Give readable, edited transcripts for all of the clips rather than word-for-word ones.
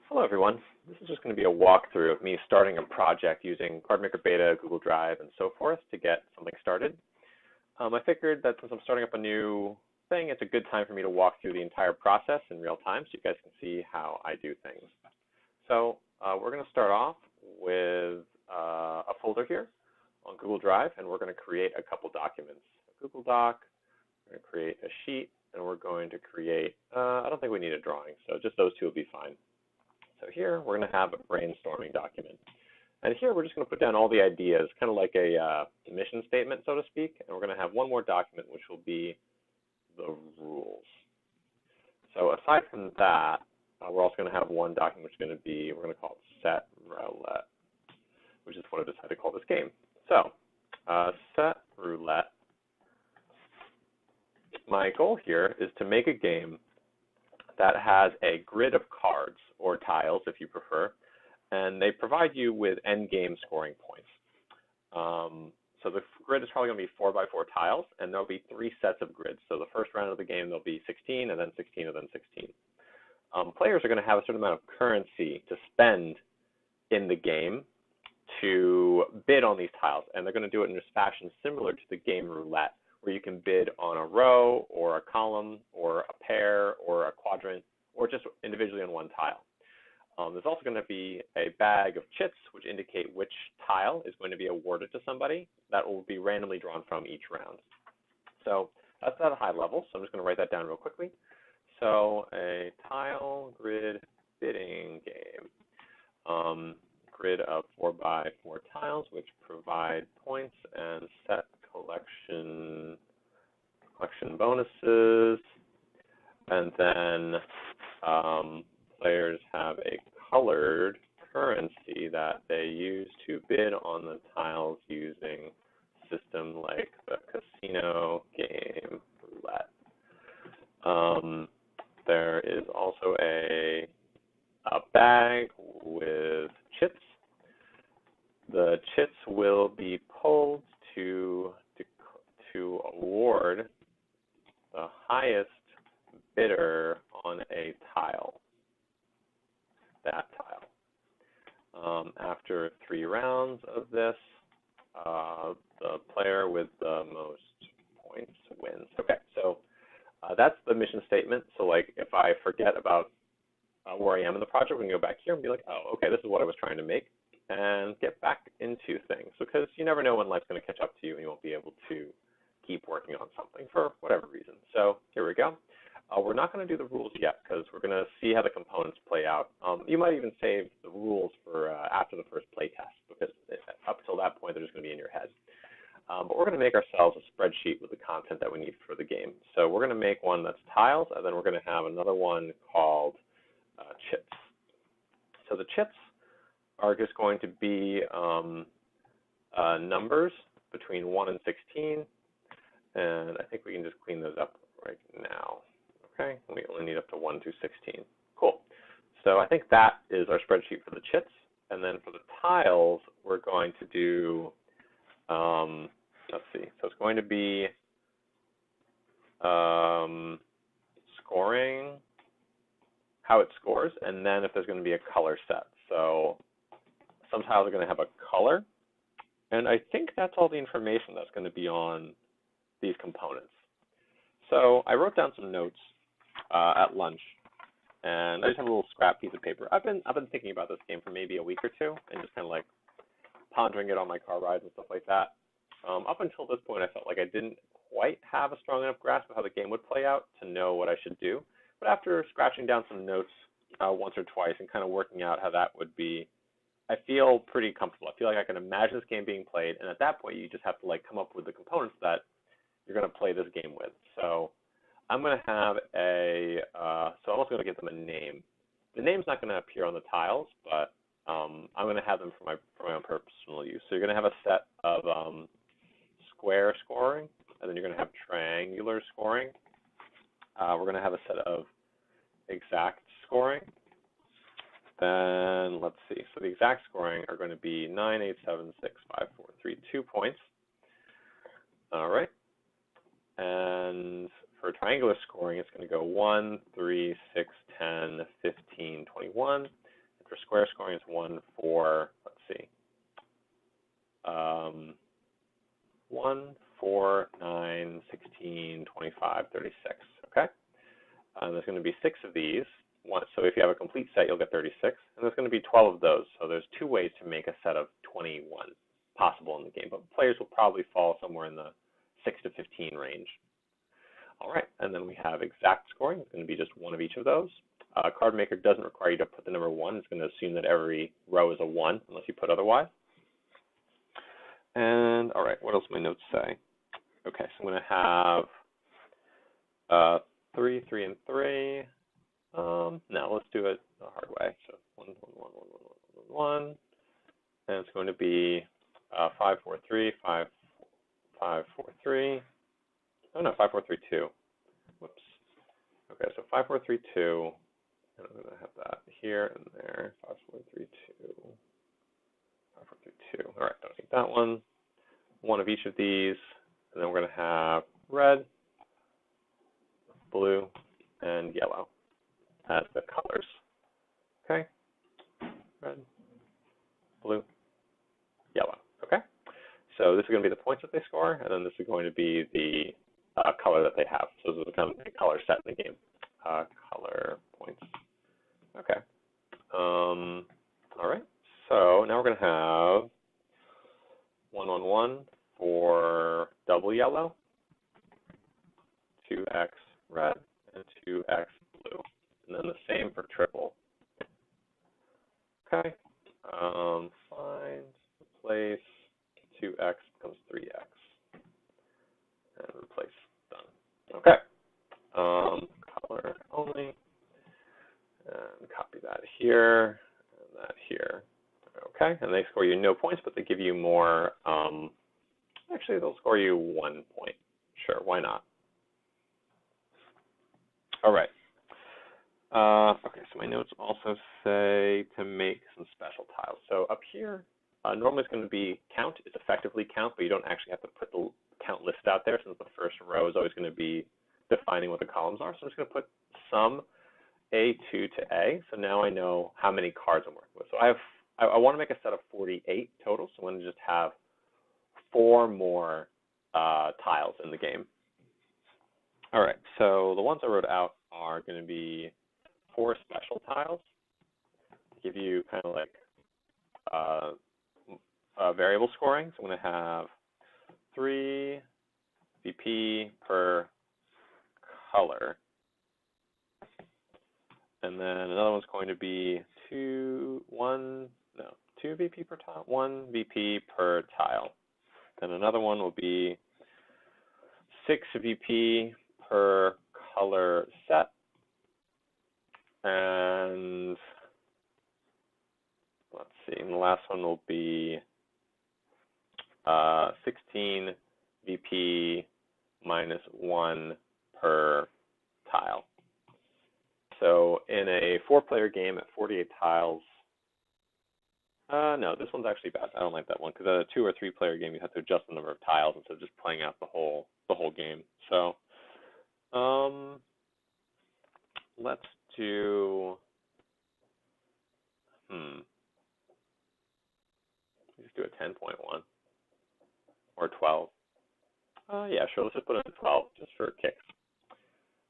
Hello everyone. This is just going to be a walkthrough of me starting a project using Cardmaker Beta, Google Drive, and so forth to get something started. I figured that since I'm starting up a new thing, it's a good time for me to walk through the entire process in real time so you guys can see how I do things. So we're going to start off with a folder here on Google Drive, and we're going to create a couple documents. A Google Doc, we're going to create a sheet, and we're going to create, I don't think we need a drawing, so just those two will be fine. So here we're going to have a brainstorming document. And here we're just going to put down all the ideas, kind of like a mission statement, so to speak. And we're going to have one more document, which will be the rules. So aside from that, we're also going to have one document which is going to be, we're going to call it set roulette, which is what I decided to call this game. So set roulette. My goal here is to make a game that has a grid of cards, or tiles if you prefer, and they provide you with end game scoring points. So the grid is probably going to be 4 by 4 tiles, and there'll be 3 sets of grids. So the first round of the game there'll be 16, and then 16, and then 16. Players are going to have a certain amount of currency to spend in the game to bid on these tiles, and they're going to do it in a fashion similar to the game roulette, where you can bid on a row or a column or a pair or a quadrant or just individually on one tile. There's also going to be a bag of chits which indicate which tile is going to be awarded to somebody that will be randomly drawn from each round. So that's at a high level, so I'm just going to write that down real quickly. So a tile grid bidding game. Grid of 4 by 4 tiles which provide points and set collection bonuses, and then players have a colored currency that they use to bid on the tiles using a system like the casino game roulette. There is also a bag with chits. The chits will be pulled to award the highest bidder on a tile, that tile. After 3 rounds of this, the player with the most points wins. Okay, so that's the mission statement. So like if I forget about where I am in the project, we can go back here and be like, oh, okay, this is what I was trying to make, and get back into things, because you never know when life's going to catch up to you and you won't be able to keep working on something for whatever reason. So here we go. We're not going to do the rules yet because we're going to see how the components play out. You might even save the rules for after the first play test, because up until that point they're just going to be in your head. But we're going to make ourselves a spreadsheet with the content that we need for the game. So we're going to make one that's tiles, and then we're going to have another one called chits. So the chits are just going to be numbers between 1 and 16, and I think we can just clean those up right now. Okay, we only need up to 1 through 16. Cool. So I think that is our spreadsheet for the chits, and then for the tiles, we're going to do, let's see, so it's going to be scoring, how it scores, and then if there's going to be a color set. So some tiles are going to have a color, and I think that's all the information that's going to be on these components. So I wrote down some notes at lunch, and I just have a little scrap piece of paper. I've been thinking about this game for maybe a week or two, and just kind of like pondering it on my car rides and stuff like that. Up until this point, I felt like I didn't quite have a strong enough grasp of how the game would play out to know what I should do. But after scratching down some notes once or twice and kind of working out how that would be, I feel pretty comfortable. I feel like I can imagine this game being played, and at that point, you just have to like come up with the components that you're going to play this game with. So I'm going to have so I'm also going to give them a name. The name's not going to appear on the tiles, but I'm going to have them for my own personal use. So you're going to have a set of square scoring, and then you're going to have triangular scoring. We're going to have a set of exact scoring. Then let's see. So the exact scoring are going to be 9, 8, 7, 6, 5, 4, 3, 2 points. All right. And for triangular scoring, it's going to go 1, 3, 6, 10, 15, 21. for square scoring, it's 1 for, let's see, 1, 4, 9, 16, 25, 36, okay? There's going to be 6 of these. So if you have a complete set, you'll get 36, and there's going to be 12 of those. So there's 2 ways to make a set of 21 possible in the game, but players will probably fall somewhere in the 6 to 15 range. All right, and then we have exact scoring. It's going to be just 1 of each of those. Cardmaker doesn't require you to put the number 1. It's going to assume that every row is a 1 unless you put otherwise. And all right, what else do my notes say? Okay, so I'm going to have 3, 3, and 3. No, let's do it the hard way. So 1, 1, 1, 1, 1, 1, 1, and it's going to be 5, 4, 3, 5, 5, 4, 3. Oh no, 5, 4, 3, 2. Whoops. Okay, so 5, 4, 3, 2. And I'm going to have that here and there. 5, 4, 3, 2. 5, 4, 3, 2. All right, don't need that one. 1 of each of these, and then we're going to have red, blue, and yellow as the colors. Okay, red, blue, yellow. Okay, so this is going to be the points that they score, and then this is going to be the color that they have. So this is kind of the color set in the game. Color points. Okay. All right. So now we're going to have 1, 1, 1 for double yellow, 2x red, and 2x blue, and then the same for triple. Okay. Find, replace, 2x becomes 3x, and replace. Done. Okay. Color only, and copy that here, and that here. Okay, and they score you no points, but they give you more. Actually, they'll score you 1 point. Sure, why not? All right. Okay, so my notes also say to make some special tiles. So up here, normally it's going to be count. It's effectively count, but you don't actually have to put the count list out there since the first row is always going to be defining what the columns are. So I'm just going to put sum A2 to A. So now I know how many cards I'm working with. So I want to make a set of 48 total. So I'm going to just have 4 more tiles in the game. All right, so the ones I wrote out are going to be 4 special tiles to give you kind of like variable scoring. So I'm going to have 3 VP per color. And then another one's going to be 2 VP per tile, 1 VP per tile. And another one will be 6 VP per color set. And let's see, and the last one will be 16 VP minus 1 per tile. So in a 4-player game at 48 tiles, no, this one's actually bad. I don't like that one because at a 2 or 3-player game, you have to adjust the number of tiles instead of just playing out the whole game. So let's do let's do a 10.1 or 12. Yeah, sure. Let's just put it at 12 just for kicks.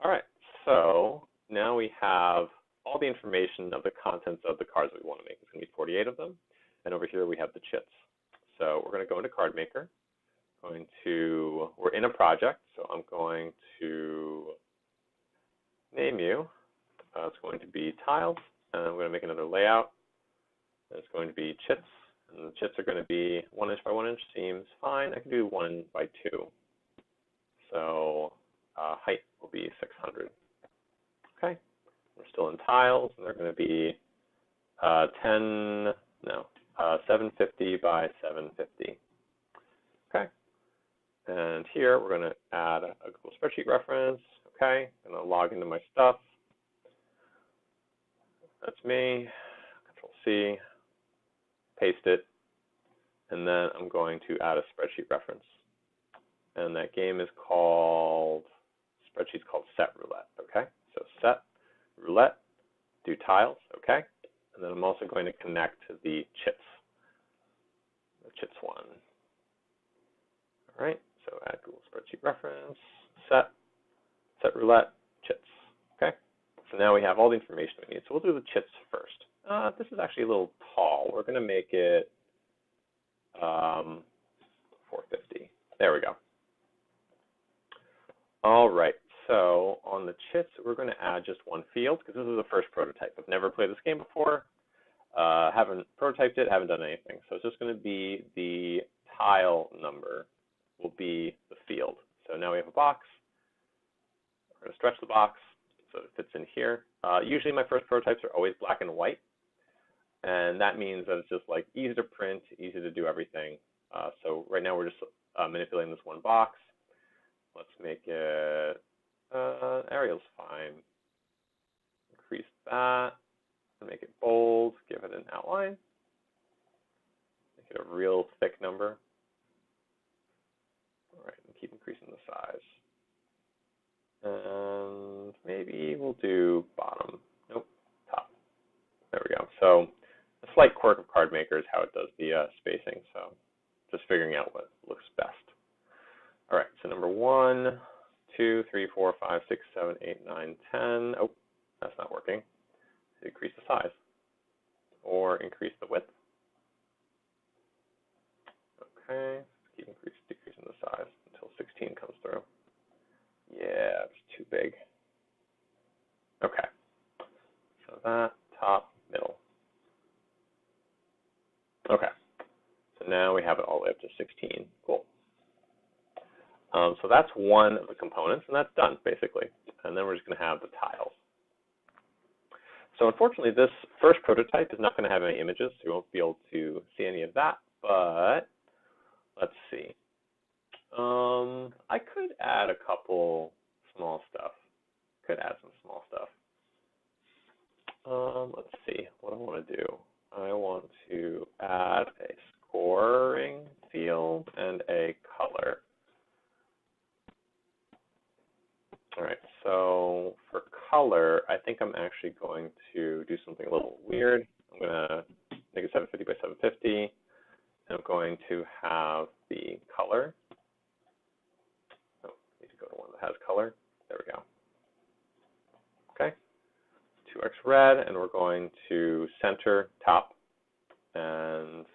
All right. So now we have all the information of the contents of the cards that we want to make. It's going to be 48 of them. And over here we have the chits. So we're going to go into Cardmaker. We're in a project, so I'm going to name you. It's going to be tiles, and I'm going to make another layout. And it's going to be chits, and the chits are going to be 1 inch by 1 inch. Seems fine. I can do 1 by 2. So height will be 600. Okay. We're still in tiles, and they're going to be 750 by 750. Okay. And here we're going to add a Google spreadsheet reference. Okay. I'm going to log into my stuff. That's me. Control C. Paste it. And then I'm going to add a spreadsheet reference. And that game is called, spreadsheet's called Set Roulette. Okay. So Set Roulette, do tiles. Okay. And then I'm also going to connect to the chits one. All right, so add Google Spreadsheet reference, set roulette, chits. Okay, so now we have all the information we need. So we'll do the chits first. This is actually a little tall. We're going to make it 450. There we go. All right, so on the chits, we're going to add just one field because this is the first prototype. I've never played this game before. Haven't prototyped it, haven't done anything. So it's just going to be the tile number will be the field. So now we have a box. We're going to stretch the box so it fits in here. Usually my first prototypes are always black and white. And that means that it's just like easy to print, easy to do everything. So right now we're just manipulating this one box. Let's make it, Arial's fine. Increase that, make it bold, give it an outline. Make it a real thick number. All right, and keep increasing the size. And maybe we'll do bottom. Nope, top. There we go. So a slight quirk of Cardmaker is how it does the spacing. So just figuring out what looks best. All right, so number 1, 2, 3, 4, 5, 6, 7, 8, 9, 10. Oh, that's not working. Decrease the size or increase the width. Okay, keep decreasing the size until 16 comes through. Yeah, it's too big. Okay, so that, top, middle. Okay, so now we have it all the way up to 16. Cool. So that's one of the components, and that's done, basically. And then we're just going to have the tiles. So unfortunately, this first prototype is not going to have any images, so you won't be able to see any of that. But let's see. I could add a couple small stuff. Could add some small stuff. Let's see. What do I want to do? I want to add a scoring field and a color. All right, so for color, I think I'm actually going to do something a little weird. I'm going to make it 750 by 750. I'm going to have the color. Oh, I need to go to one that has color. There we go. Okay, 2x red, and we're going to center top. And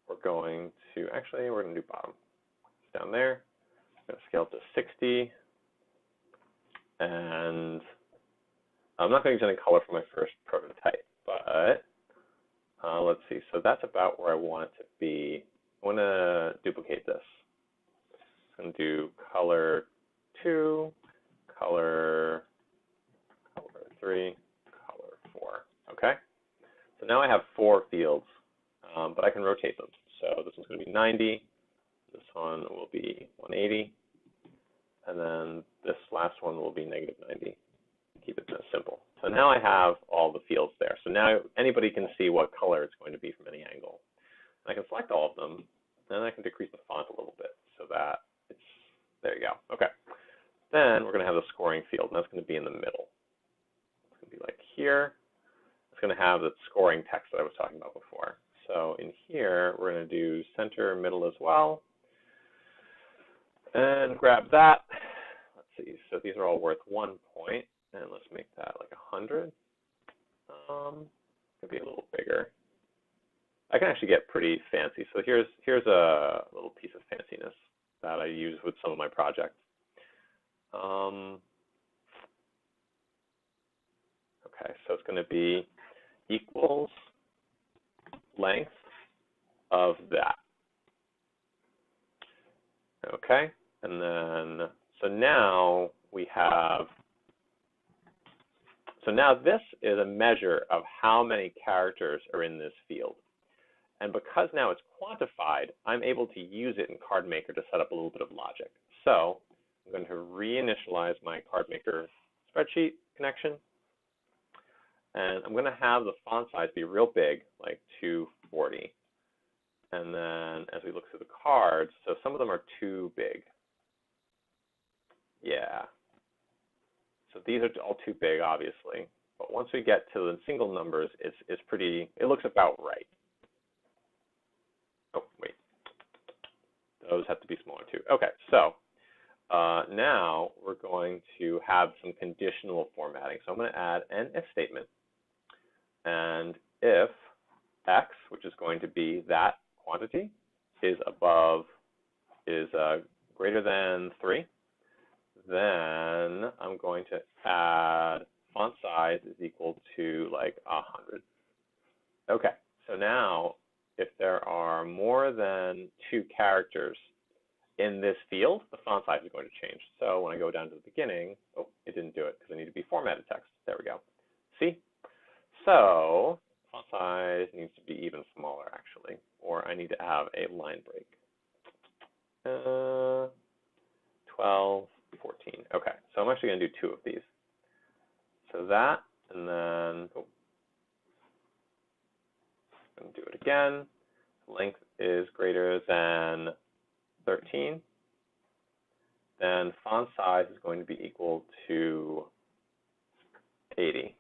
we're going to, actually, we're going to do bottom. It's down there. I'm going to scale it to 60. And I'm not going to use any color for my first prototype, but let's see. So that's about where I want it to be. I want to duplicate this. I'm going to do color 2, color 3, color 4. Okay. So now I have 4 fields, but I can rotate them. So this one's going to be 90. This one will be 180. And then this last one will be -90. Keep it simple. So now I have all the fields there. So now anybody can see what color it's going to be from any angle. And I can select all of them, and then I can decrease the font a little bit so that it's, there you go. Okay. Then we're going to have the scoring field, and that's going to be in the middle. It's going to be like here. It's going to have the scoring text that I was talking about before. So in here, we're going to do center, middle as well. And grab that. Let's see. So these are all worth 1 point, and let's make that like 100. Could be a little bigger. I can actually get pretty fancy. So here's a little piece of fanciness that I use with some of my projects. Okay, so it's going to be equals length of that. Okay. And then, so now we have, so now this is a measure of how many characters are in this field. And because now it's quantified, I'm able to use it in Cardmaker to set up a little bit of logic. So I'm going to reinitialize my Cardmaker spreadsheet connection. And I'm going to have the font size be real big, like 240. And then as we look through the cards, so some of them are too big. Yeah. So these are all too big, obviously. But once we get to the single numbers, it's pretty, it looks about right. Oh, wait. Those have to be smaller too. Okay, so now we're going to have some conditional formatting. So I'm going to add an if statement. And if x, which is going to be that quantity, is greater than 3, then I'm going to add font size is equal to like 100. Okay, so now if there are more than 2 characters in this field, the font size is going to change. So when I go down to the beginning, oh, it didn't do it because I need to be formatted text. There we go. See? So font size needs to be even smaller, actually, or I need to have a line break. 12, 14. Okay, so I'm actually going to do 2 of these. So that, and then I'm going to do it again. Length is greater than 13. Then font size is going to be equal to 80.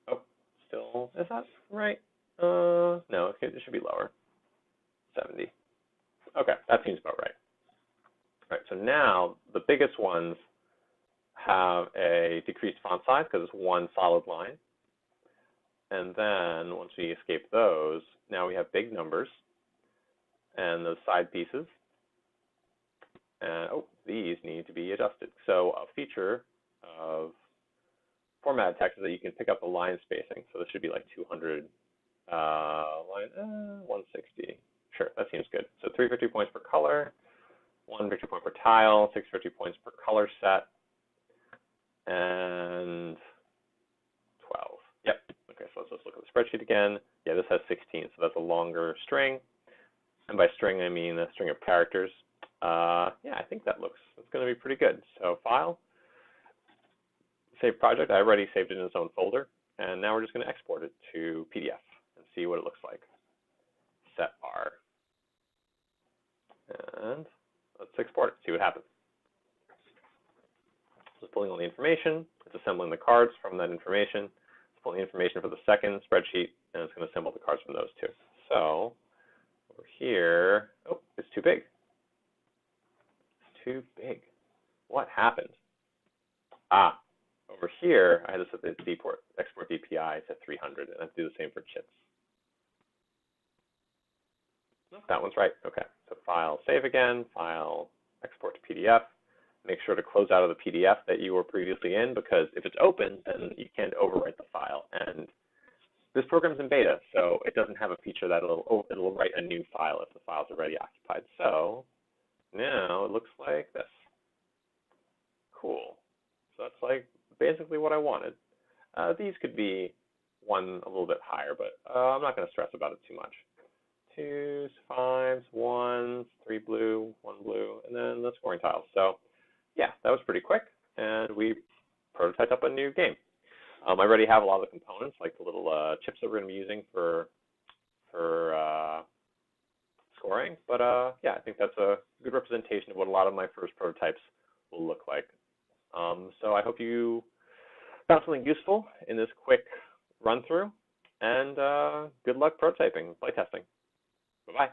Oh, still, is that right? No, okay, it should be lower. 70. Okay, that seems about right. All right, so now the biggest ones have a decreased font size because it's one solid line. And then once we escape those, now we have big numbers and those side pieces. And oh, these need to be adjusted. So a feature of formatted text is that you can pick up the line spacing. So this should be like 200 line 160. Sure, that seems good. So 3 victory points per color, 1 victory point per tile, 6 victory points per color set, and 12. Yep. Okay, so let's just look at the spreadsheet again. Yeah, this has 16, so that's a longer string. And by string, I mean a string of characters. Yeah, I think that looks, it's going to be pretty good. So file, save project. I already saved it in its own folder. And now we're just going to export it to PDF and see what it looks like. Set R. And let's export it, see what happens. So it's pulling all the information. It's assembling the cards from that information. It's pulling the information for the second spreadsheet, and it's going to assemble the cards from those two. So over here, oh, it's too big. It's too big. What happened? Ah, over here, I had to set the export DPI to 300, and I have to do the same for chips. Nope, that one's right. Okay, so file, save again, file, export to PDF. Make sure to close out of the PDF that you were previously in, because if it's open, then you can't overwrite the file. And this program's in beta, so it doesn't have a feature that it'll write a new file if the file's already occupied. So now it looks like this. Cool. So that's like basically what I wanted. These could be one a little bit higher, but I'm not going to stress about it too much. 2s, 5s, 1s, 3 blue, 1 blue, and then the scoring tiles. So yeah, that was pretty quick, and we prototyped up a new game. I already have a lot of the components, like the little chips that we're going to be using for scoring. But yeah, I think that's a good representation of what a lot of my first prototypes will look like. So I hope you found something useful in this quick run through, and good luck prototyping, playtesting. Bye-bye.